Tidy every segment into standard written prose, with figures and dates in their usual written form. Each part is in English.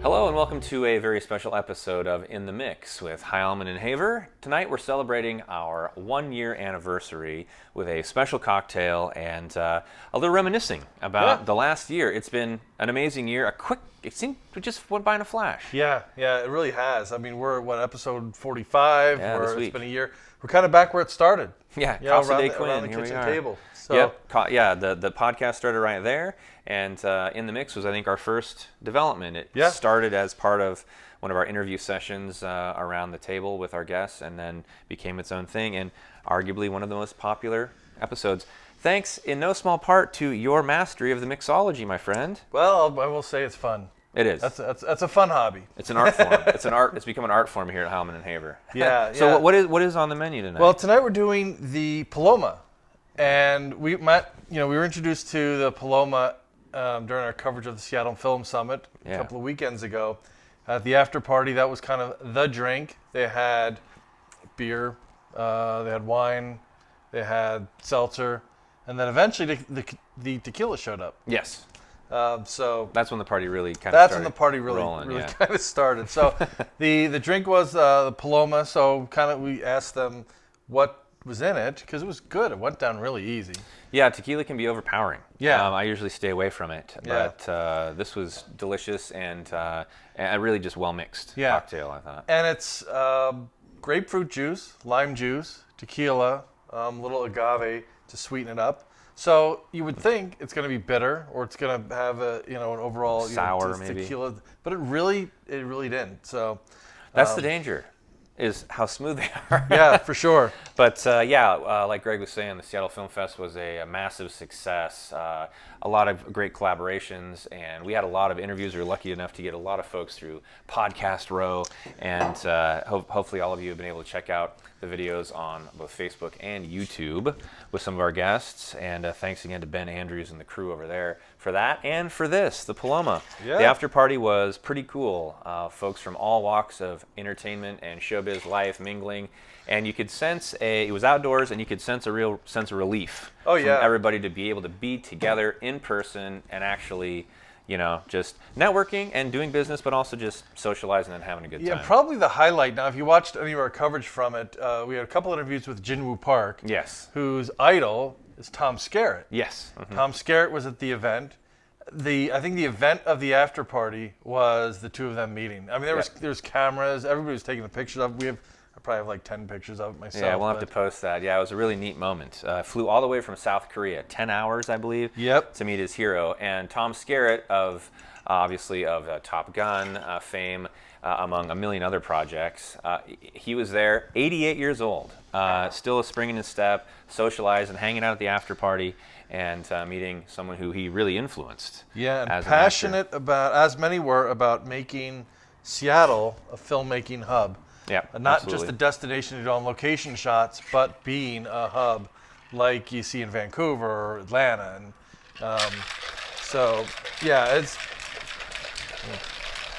Hello and welcome to a very special episode of In the Mix with Heilman and Haver. Tonight we're celebrating our 1-year anniversary with a special cocktail and a little reminiscing about the last year. It's been an amazing year. It seemed it just went by in a flash. Yeah, it really has. I mean, we're at episode 45, this it's week. Been a year. We're kind of back where it started. Yeah, around Quinn, the here kitchen we are. table. So, the podcast started right there, and In the Mix was, I think, our first development. It started as part of one of our interview sessions around the table with our guests, and then became its own thing, and arguably one of the most popular episodes. Thanks in no small part to your mastery of the mixology, my friend. Well, I will say it's fun. It is. That's a fun hobby. It's an art form. It's become an art form here at Heilman and Haver. Yeah. So what is on the menu tonight? Well, tonight we're doing the Paloma, and we were introduced to the Paloma during our coverage of the Seattle Film Summit a couple of weekends ago. At the after party, that was kind of the drink. They had beer, they had wine, they had seltzer, and then eventually the tequila showed up. Yes. So that's when the party really kind of that's started. When the party really rolling, kind of started. So the drink was the Paloma. So kind of we asked them what was in it because it was good. It went down really easy. Yeah, tequila can be overpowering. Yeah, I usually stay away from it, but this was delicious and a really just well mixed cocktail, I thought. And it's grapefruit juice, lime juice, tequila, little agave to sweeten it up. So you would think it's going to be bitter, or it's going to have an overall sour maybe tequila, but it really didn't. So that's the danger, is how smooth they are. Yeah, for sure. But like Greg was saying, the Seattle Film Fest was a massive success. A lot of great collaborations, and we had a lot of interviews. We were lucky enough to get a lot of folks through Podcast Row, and hopefully all of you have been able to check out the videos on both Facebook and YouTube with some of our guests. And thanks again to Ben Andrews and the crew over there for that and for this, the Paloma. Yeah. The after party was pretty cool. Folks from all walks of entertainment and showbiz life mingling. And you could sense it was outdoors, and you could sense a real sense of relief from everybody to be able to be together in person and actually, just networking and doing business, but also just socializing and having a good time. Yeah, probably the highlight. Now, if you watched any of our coverage from it, we had a couple interviews with Jinwoo Park. Yes. Whose idol is Tom Skerritt. Yes. Mm-hmm. Tom Skerritt was at the event. I think the event of the after party was the two of them meeting. I mean, there was cameras. Everybody was taking the pictures of it. I probably have like 10 pictures of it myself. Yeah, we'll have to post that. Yeah, it was a really neat moment. Flew all the way from South Korea, 10 hours, I believe, to meet his hero. And Tom Skerritt, obviously of Top Gun fame, among a million other projects, he was there, 88 years old, still a spring in his step, socializing, hanging out at the after party, and meeting someone who he really influenced. Yeah, and passionate about, as many were, about making Seattle a filmmaking hub. Yeah, not just a destination to do on location shots, but being a hub like you see in Vancouver or Atlanta. And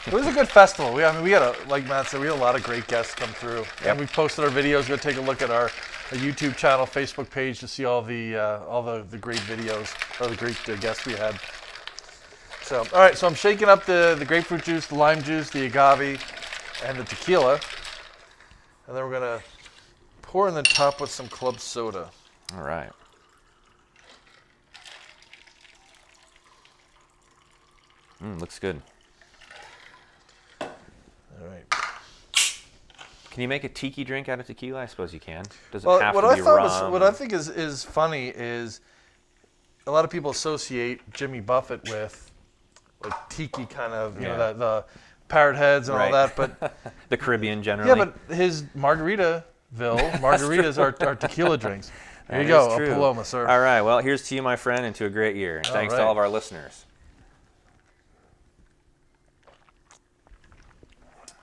it was a good festival. We had like Matt said, we had a lot of great guests come through. Yep. And we posted our videos. Go take a look at our YouTube channel, Facebook page to see all the great videos or the great guests we had. So all right, so I'm shaking up the grapefruit juice, the lime juice, the agave, and the tequila. And then we're going to pour in the top with some club soda. All right. Looks good. All right. Can you make a tiki drink out of tequila? I suppose you can. Does it have to be rum? What I think is funny is a lot of people associate Jimmy Buffett with like tiki kind of, the parrot heads and all that, but the Caribbean generally. Yeah, but his margaritas are tequila drinks. There you go, a Paloma, sir. All right, well, here's to you, my friend, and to a great year. And thanks to all of our listeners.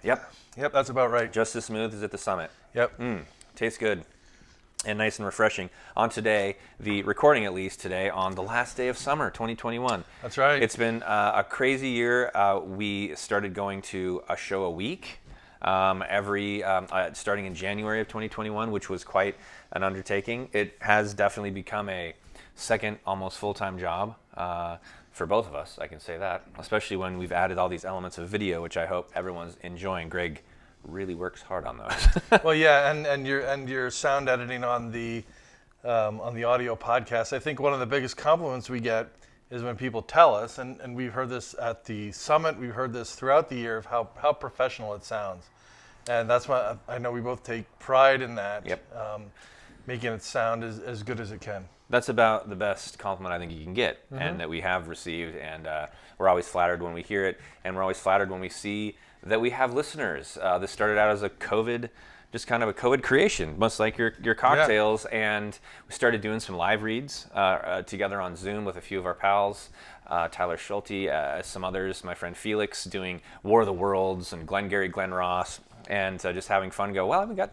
Yep, that's about right. Just as smooth as at the summit. Yep. Tastes good. And nice and refreshing. On today, the recording at least today, on the last day of summer, 2021. That's right. It's been a crazy year. We started going to a show a week starting in January of 2021, which was quite an undertaking. It has definitely become a second, almost full-time job for both of us, I can say that, especially when we've added all these elements of video, which I hope everyone's enjoying. Greg really works hard on those. Well, yeah, and your sound editing on the audio podcast. I think one of the biggest compliments we get is when people tell us, and we've heard this at the summit, we've heard this throughout the year, of how professional it sounds. And that's why I know we both take pride in that, making it sound as good as it can. That's about the best compliment I think you can get, and that we have received, and we're always flattered when we hear it, and we're always flattered when we see that we have listeners. This started out as a COVID creation, much like your cocktails, and we started doing some live reads together on Zoom with a few of our pals, Tyler Schulte, some others, my friend Felix doing War of the Worlds, and Glengarry Glen Ross, and just having fun. We got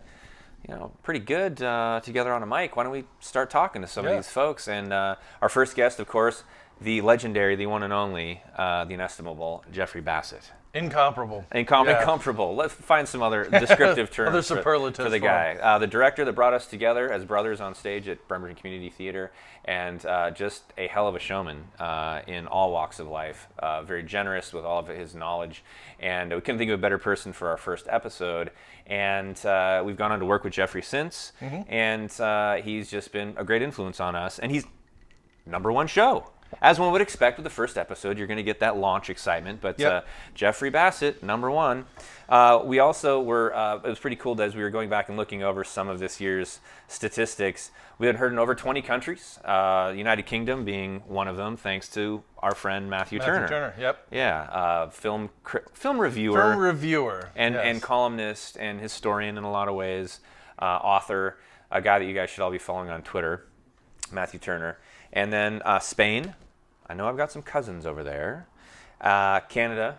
pretty good together on a mic. Why don't we start talking to some of these folks? And our first guest, of course, the legendary, the one and only, the inestimable Jeffrey Bassett. Incomparable. Incomparable. Let's find some other descriptive terms other superlatives for the guy. The director that brought us together as brothers on stage at Bremerton Community Theatre, and just a hell of a showman in all walks of life. Very generous with all of his knowledge, and we couldn't think of a better person for our first episode. And we've gone on to work with Jeffrey since, and he's just been a great influence on us. And he's #1 show. As one would expect with the first episode, you're going to get that launch excitement. But Jeffrey Bassett, #1. We also were, it was pretty cool that as we were going back and looking over some of this year's statistics, we had heard in over 20 countries, United Kingdom being one of them, thanks to our friend Matthew Turner. Yeah, film reviewer. And columnist and historian in a lot of ways, author, a guy that you guys should all be following on Twitter, Matthew Turner. And then Spain. I know I've got some cousins over there. Canada,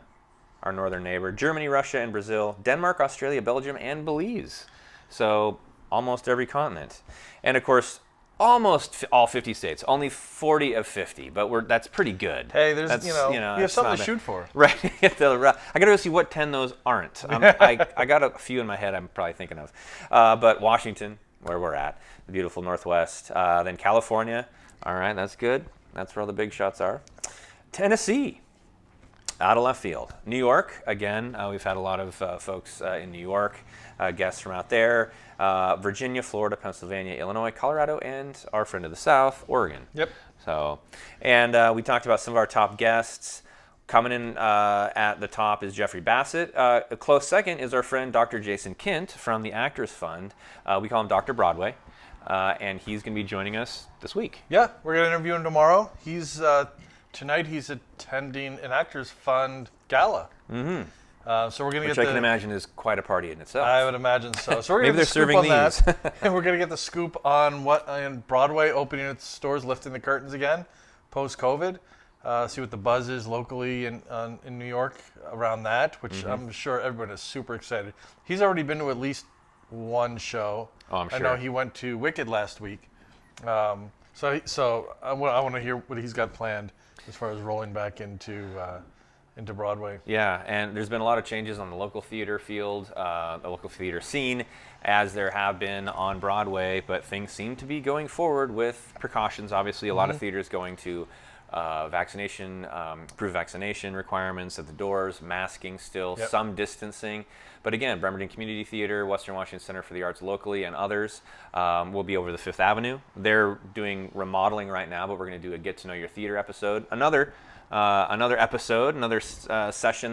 our northern neighbor. Germany, Russia, and Brazil. Denmark, Australia, Belgium, and Belize. So almost every continent. And of course, almost all 50 states. Only 40 of 50, but that's pretty good. Hey, you have something to shoot for. Right. I got to go see what 10 those aren't. I got a few in my head I'm probably thinking of. But Washington, where we're at, the beautiful Northwest. Then California. All right, that's good. That's where all the big shots are. Tennessee, out of left field. New York, again, we've had a lot of folks in New York, guests from out there. Virginia, Florida, Pennsylvania, Illinois, Colorado, and our friend of the South, Oregon. Yep. So, and we talked about some of our top guests. Coming in at the top is Jeffrey Bassett. A close second is our friend Dr. Jason Kint from the Actors Fund. We call him Dr. Broadway. And he's going to be joining us this week. Yeah, we're going to interview him tomorrow. Tonight he's attending an Actors Fund gala. Mm-hmm. So we're going to Which I can imagine is quite a party in itself. I would imagine so. So we're Maybe going to they're get the scoop serving on these. that. And we're going to get the scoop on Broadway opening its stores, lifting the curtains again, post-COVID. See what the buzz is locally in New York around that, which I'm sure everyone is super excited. He's already been to at least one show. Oh, I'm sure. I know he went to Wicked last week. So I want to hear what he's got planned as far as rolling back into Broadway. Yeah, and there's been a lot of changes on the local theater field, the local theater scene, as there have been on Broadway, but things seem to be going forward with precautions. Obviously, a lot of theaters going to approved vaccination requirements at the doors, masking still, some distancing. But again, Bremerton Community Theatre, Western Washington Center for the Arts locally, and others will be over the Fifth Avenue. They're doing remodeling right now, but we're going to do a Get to Know Your Theater episode. Another session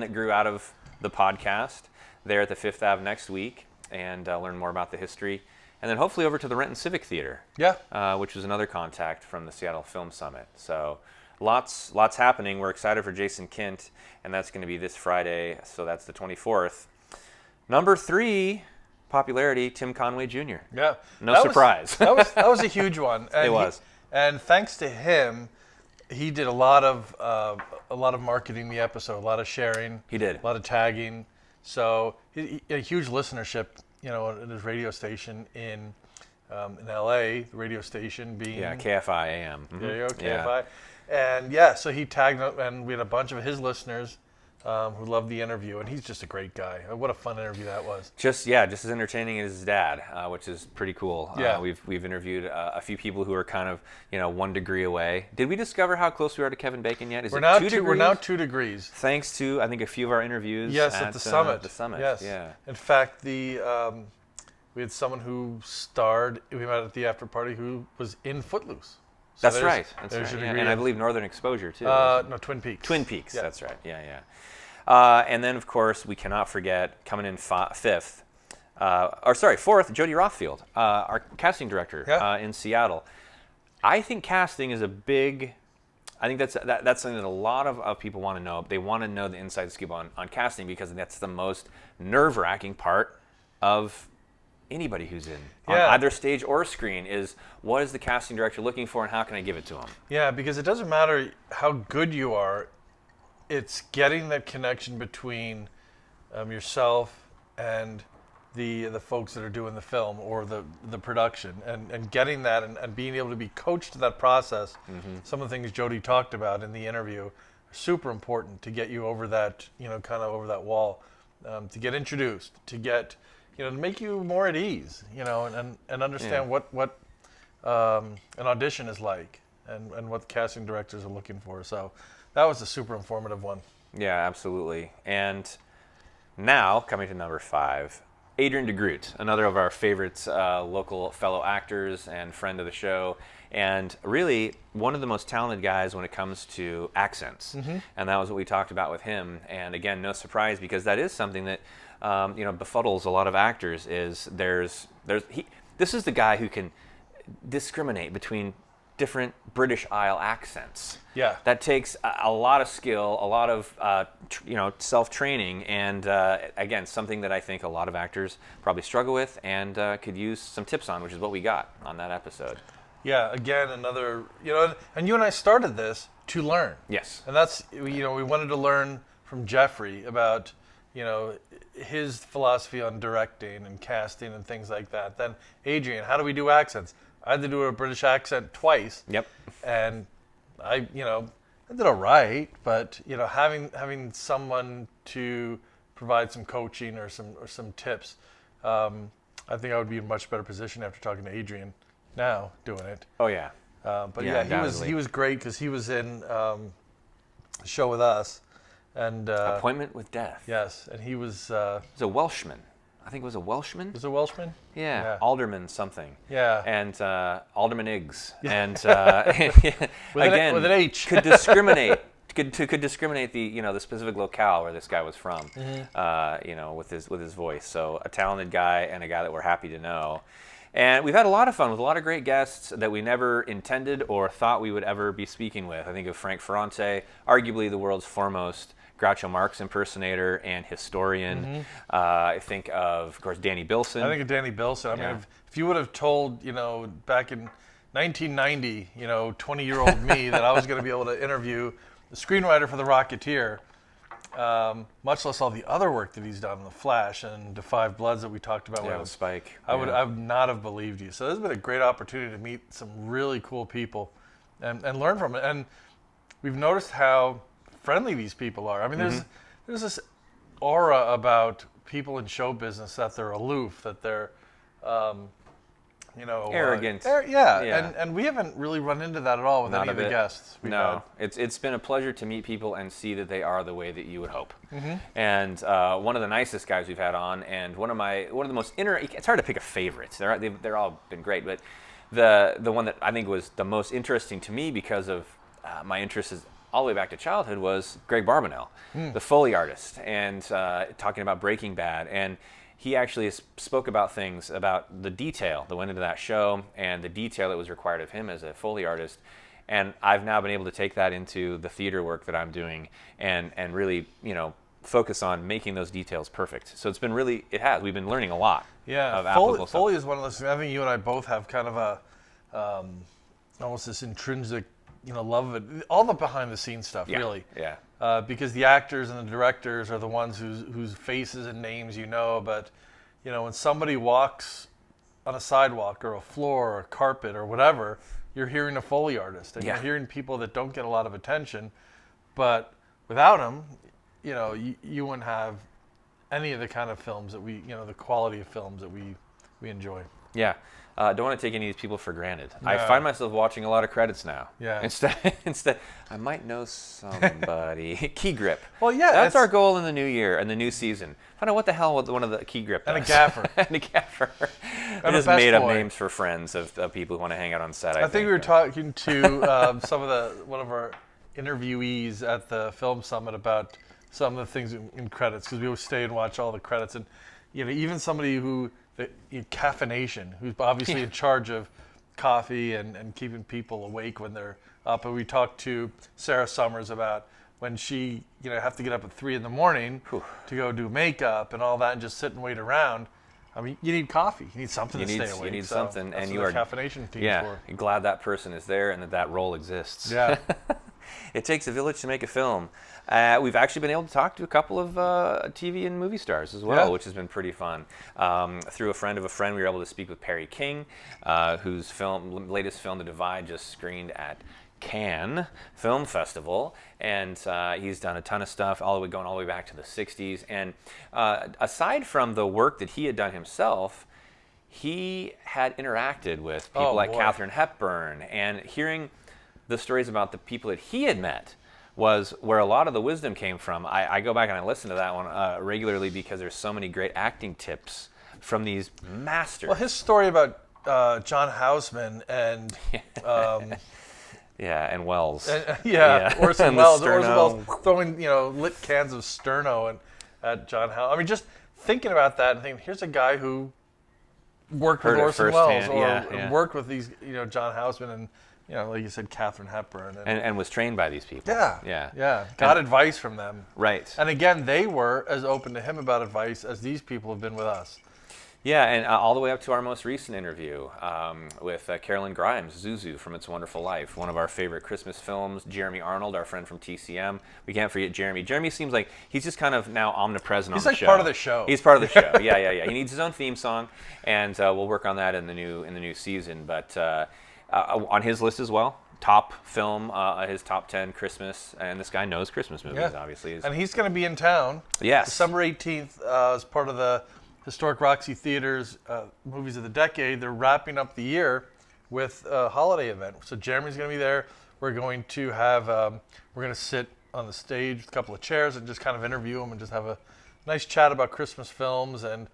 that grew out of the podcast there at the Fifth Ave next week, and learn more about the history. And then hopefully over to the Renton Civic Theater, which was another contact from the Seattle Film Summit. So lots happening. We're excited for Jason Kint, and that's going to be this Friday, so that's the 24th. #3, popularity, Tim Conway Jr. Yeah. No surprise. That was a huge one. And it was. And thanks to him, he did a lot of marketing the episode, a lot of sharing. He did. A lot of tagging. So a huge listenership, at his radio station in LA, the radio station being KFI AM. There you go, KFI. And so he tagged, and we had a bunch of his listeners who loved the interview, and he's just a great guy. What a fun interview that was. Just as entertaining as his dad, which is pretty cool. Yeah. We've interviewed a few people who are kind of 1 degree away. Did we discover how close we are to Kevin Bacon yet? We're now 2 degrees? We're now 2 degrees. Thanks to I think a few of our interviews. Yes, at the summit. The summit. Yes. Yeah. In fact, we had someone who starred. We met at the after party who was in Footloose. So That's right. Yeah. And I believe Northern Exposure too. No, Twin Peaks. Twin Peaks. Yeah. That's right. Yeah. And then, of course, we cannot forget, coming in fourth, Jody Rothfield, our casting director in Seattle. I think casting is I think that's something that a lot of people want to know. They want to know the inside scoop on casting because that's the most nerve-wracking part of anybody who's on either stage or screen is what is the casting director looking for and how can I give it to them? Yeah, because it doesn't matter how good you are. It's getting that connection between yourself and the folks that are doing the film or the production and getting that and being able to be coached to that process. Mm-hmm. Some of the things Jody talked about in the interview are super important to get you over that, kind of over that wall, to get introduced, to get, to make you more at ease, and understand what an audition is like and what casting directors are looking for. So that was a super informative one. Yeah, absolutely. And now, coming to number 5, Adrian DeGroot, another of our favorites, local fellow actors and friend of the show, and really one of the most talented guys when it comes to accents. Mm-hmm. And that was what we talked about with him. And again, no surprise, because that is something that befuddles a lot of actors. Is this is the guy who can discriminate between different British Isle accents. Yeah. That takes a lot of skill, a lot of self-training, and again, something that I think a lot of actors probably struggle with and could use some tips on, which is what we got on that episode. Yeah, again, another, and you and I started this to learn. Yes. And that's, we wanted to learn from Jeffrey about, his philosophy on directing and casting and things like that. Then Adrian, how do we do accents? I had to do a British accent twice. Yep. And I did all right, but having someone to provide some coaching or some tips, I think I would be in a much better position after talking to Adrian now doing it. Oh yeah. But he was great because he was in the show with us, and Appointment with Death. Yes, and he was. He's a Welshman. I think it was a Welshman. Was it a Welshman? Yeah. Alderman something. Yeah. And Alderman Iggs. Yeah. And with an H. could discriminate. Could discriminate the specific locale where this guy was from. Mm-hmm. With his voice. So a talented guy and a guy that we're happy to know. And we've had a lot of fun with a lot of great guests that we never intended or thought we would ever be speaking with. I think of Frank Ferrante, arguably the world's foremost Groucho Marx impersonator and historian. Mm-hmm. I think of course, Danny Bilson. I think of Danny Bilson. I mean, if you would have told, back in 1990, 20-year-old me that I was going to be able to interview the screenwriter for The Rocketeer, much less all the other work that he's done in The Flash and The Five Bloods that we talked about with Spike. I would not have believed you. So this has been a great opportunity to meet some really cool people and learn from it. And we've noticed how friendly these people are. I mean, there's this aura about people in show business that they're aloof, that they're, arrogant. And we haven't really run into that at all with any of the guests we've had. It's been a pleasure to meet people and see that they are the way that you would hope. Mm-hmm. And one of the nicest guys we've had on, and one of the most it's hard to pick a favorite. They're all been great, but the one that I think was the most interesting to me because of my interest is all the way back to childhood was Greg Barbanel, the Foley artist, and talking about Breaking Bad. And he actually spoke about things, about the detail that went into that show and the detail that was required of him as a Foley artist. And I've now been able to take that into the theater work that I'm doing and really, focus on making those details perfect. So we've been learning a lot. Yeah, of applicable stuff. Foley is one of those things. I think you and I both have kind of a, almost this intrinsic, love of it. All the behind the scenes stuff, really. Yeah. Because the actors and the directors are the ones whose faces and names but when somebody walks on a sidewalk or a floor or a carpet or whatever, you're hearing a Foley artist and you're hearing people that don't get a lot of attention, but without them, you wouldn't have any of the kind of films that the quality of films that we enjoy. Yeah. Don't want to take any of these people for granted. No. I find myself watching a lot of credits now. Yeah. Instead, I might know somebody. Key grip. Well, yeah. That's our goal in the new year and the new season. Find out what the hell one of the key grip does. And a gaffer. And a gaffer. I just made up names for friends of people who want to hang out on set. I think we were talking to one of our interviewees at the film summit about some of the things in credits, because we always stay and watch all the credits, and even somebody who caffeination, who's obviously in charge of coffee and keeping people awake when they're up. And we talked to Sarah Summers about when she have to get up at 3 a.m. to go do makeup and all that, and just sit and wait around. I mean, you need coffee. You need something to stay awake. You need something, that's and what you the are caffeination team for. You're glad that person is there and that role exists. Yeah. It takes a village to make a film. We've actually been able to talk to a couple of TV and movie stars as well, which has been pretty fun. Through a friend of a friend, we were able to speak with Perry King, whose latest film, The Divide, just screened at Cannes Film Festival, and he's done a ton of stuff going all the way back to the 60s. And aside from the work that he had done himself, he had interacted with people like Katharine Hepburn, and hearing the stories about the people that he had met was where a lot of the wisdom came from. I go back and I listen to that one regularly because there's so many great acting tips from these masters. Well, his story about John Houseman and and Wells. Orson Welles. Orson Welles throwing lit cans of Sterno at John Houseman. I mean, just thinking about that and thinking, here's a guy who worked with Orson Welles or worked with these John Houseman and like you said, Katharine Hepburn. And was trained by these people. Yeah. Got advice from them. Right. And again, they were as open to him about advice as these people have been with us. Yeah, and all the way up to our most recent interview with Carolyn Grimes, Zuzu from It's a Wonderful Life, one of our favorite Christmas films. Jeremy Arnold, our friend from TCM. We can't forget Jeremy. Jeremy seems like he's just kind of now omnipresent on the show. He's like part of the show. He's part of the show. Yeah. He needs his own theme song, and we'll work on that in the new season. But on his list as well, top film, his top 10 Christmas, and this guy knows Christmas movies, obviously. And he's going to be in town. Yes. December 18th as part of the Historic Roxy Theatre's Movies of the Decade. They're wrapping up the year with a holiday event. So Jeremy's going to be there. We're going to have, we're going to sit on the stage with a couple of chairs and just kind of interview him and just have a nice chat about Christmas films and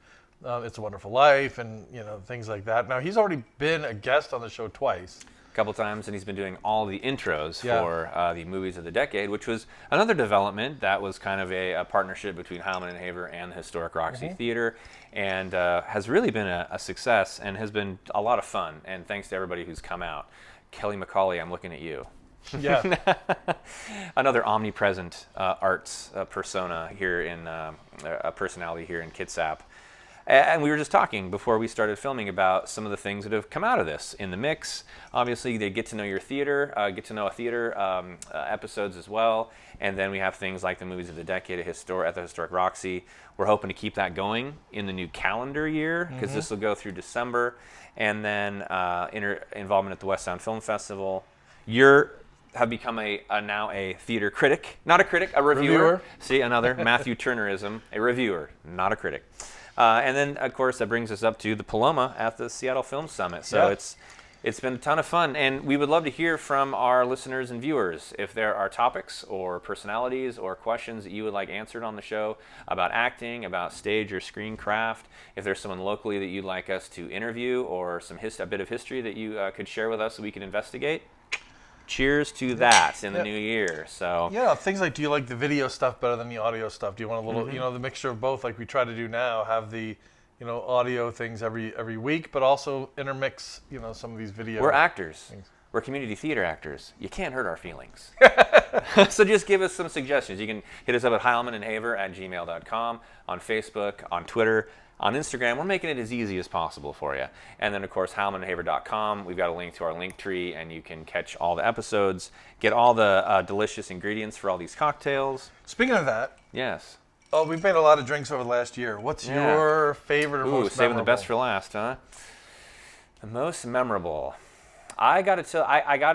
It's a Wonderful Life and things like that. Now, he's already been a guest on the show twice. Couple times, and he's been doing all the intros for the Movies of the Decade, which was another development that was kind of a partnership between Heilman Haver and the Historic Roxy Theatre, and has really been a success and has been a lot of fun. And thanks to everybody who's come out. Kelly McCauley, I'm looking at you. Yeah. Another omnipresent arts persona here in a personality here in Kitsap. And we were just talking before we started filming about some of the things that have come out of this in the mix. Obviously, they get to know your theater, get to know a theater episodes as well. And then we have things like the Movies of the Decade at the Historic Roxy. We're hoping to keep that going in the new calendar year because this will go through December. And then involvement at the West Sound Film Festival. Have become now a theater critic. Not a critic, a reviewer. See, another Matthew Turnerism. A reviewer, not a critic. And then, of course, that brings us up to the Paloma at the Seattle Film Summit. So it's been a ton of fun. And we would love to hear from our listeners and viewers if there are topics or personalities or questions that you would like answered on the show about acting, about stage or screen craft. If there's someone locally that you'd like us to interview or a bit of history that you could share with us so we can investigate. Cheers to that in the new year. So things like, do you like the video stuff better than the audio stuff? Do you want a little, the mixture of both, like we try to do now, have the, audio things every week, but also intermix, some of these video. We're actors. Things. We're community theater actors. You can't hurt our feelings. So just give us some suggestions. You can hit us up at heilmanandhaver@gmail.com, on Facebook, on Twitter. On Instagram, we're making it as easy as possible for you. And then, of course, heilmanandhaver.com. We've got a link to our link tree, and you can catch all the episodes, get all the delicious ingredients for all these cocktails. Speaking of that. Yes. Oh, we've made a lot of drinks over the last year. What's your favorite or most saving memorable? The best for last, huh? The most memorable. I gotta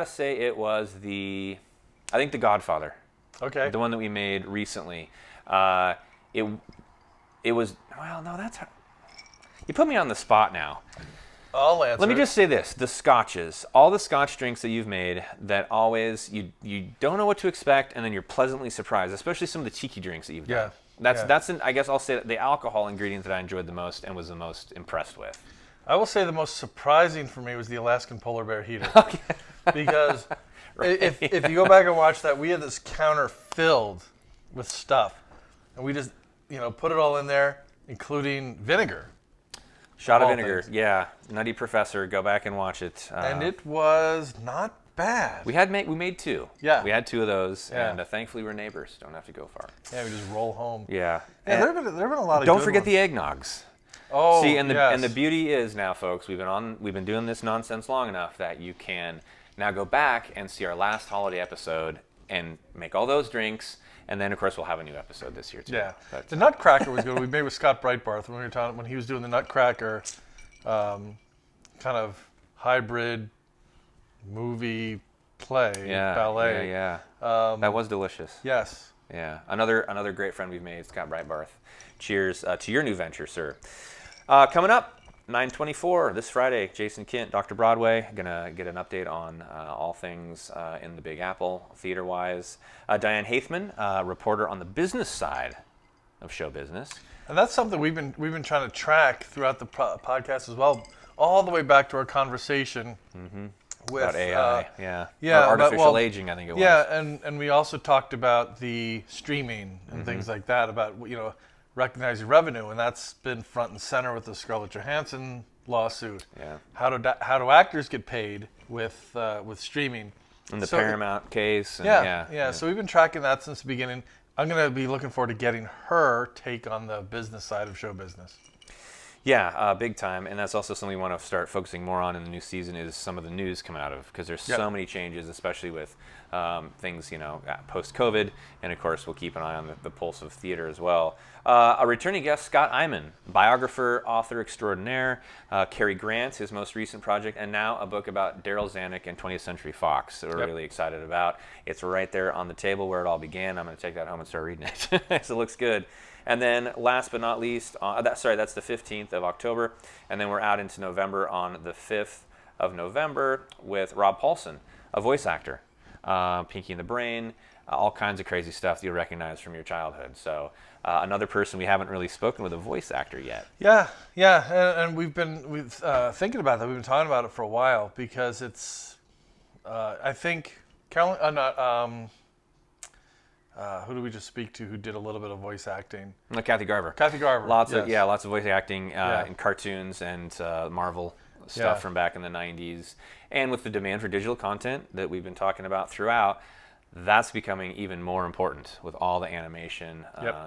say it was I think The Godfather. Okay. The one that we made recently. It was, well, no, that's, you put me on the spot now. I'll answer. Let me just say this: the scotches, all the scotch drinks that you've made, that always you don't know what to expect, and then you're pleasantly surprised. Especially some of the tiki drinks that you've done. That's I guess I'll say the alcohol ingredient that I enjoyed the most and was the most impressed with. I will say the most surprising for me was the Alaskan polar bear heater. Okay. Because Right. if you go back and watch that, we had this counter filled with stuff, and we just put it all in there, including vinegar. Shot of vinegar, yeah. Nutty Professor, go back and watch it. And it was not bad. We made 2. Yeah. We had 2 of those, Yeah. and thankfully we're neighbors. Don't have to go far. Yeah, we just roll home. Yeah. Yeah, there have been a lot of. Don't good forget ones. the eggnogs. Oh, See, and yes. the beauty is now, folks, we've been doing this nonsense long enough that you can now go back and see our last holiday episode and make all those drinks. And then, of course, we'll have a new episode this year, too. Yeah, But, the Nutcracker was good. We made with Scott Breitbarth when he was doing the Nutcracker, kind of hybrid movie play ballet. Yeah. That was delicious. Yes. Yeah. Another great friend we've made, Scott Breitbarth. Cheers to your new venture, sir. Coming up, 9/24 this Friday, Jason Kint, Dr. Broadway, gonna get an update on all things in the Big Apple theater-wise. Diane Heilman, reporter on the business side of show business. And that's something we've been trying to track throughout the podcast as well, all the way back to our conversation with About AI, yeah, or artificial aging, I think it was. Yeah, and we also talked about the streaming and things like that, about recognizing revenue, and that's been front and center with the Scarlett Johansson lawsuit. Yeah. How do actors get paid with streaming? And the So- Paramount case. And Yeah. So we've been tracking that since the beginning. I'm going to be looking forward to getting her take on the business side of show business. Yeah, big time, and that's also something we want to start focusing more on in the new season is some of the news come out of, because there's so many changes, especially with things, post-COVID, and of course we'll keep an eye on the pulse of theater as well. A returning guest, Scott Heilman, biographer, author extraordinaire, Cary Grant, his most recent project, and now a book about Daryl Zanuck and 20th Century Fox that we're really excited about. It's right there on the table where it all began. I'm going to take that home and start reading it. So it looks good. And then last but not least, that's the 15th of October. And then we're out into November on the 5th of November with Rob Paulson, a voice actor. Pinky and the Brain, all kinds of crazy stuff that you'll recognize from your childhood. So another person we haven't really spoken with, a voice actor yet. Yeah. And we've been thinking about that. We've been talking about it for a while because it's, I think, Carolyn, who did we just speak to who did a little bit of voice acting? Kathy Garver. Kathy Garver. Lots of voice acting Yeah. in cartoons and Marvel stuff from back in the 90s. And with the demand for digital content that we've been talking about throughout, that's becoming even more important with all the animation,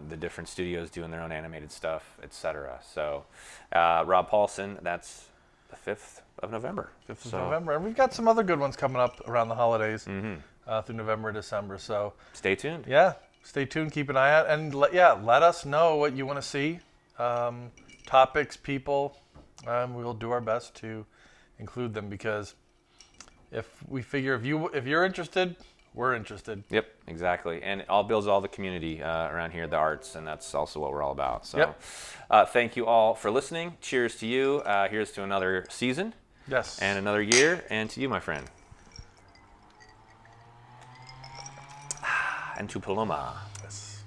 the different studios doing their own animated stuff, etc. So Rob Paulson, that's the 5th of November. 5th of November. And we've got some other good ones coming up around the holidays through November and December. So stay tuned. Yeah, stay tuned. Keep an eye out. And let us know what you want to see. Topics, people. We'll do our best to include them because if we figure if you're interested, we're interested. Yep, exactly. And it all builds all the community around here, the arts, and that's also what we're all about. So thank you all for listening. Cheers to you. Here's to another season. Yes. And another year. And to you, my friend. And to Paloma. Yes.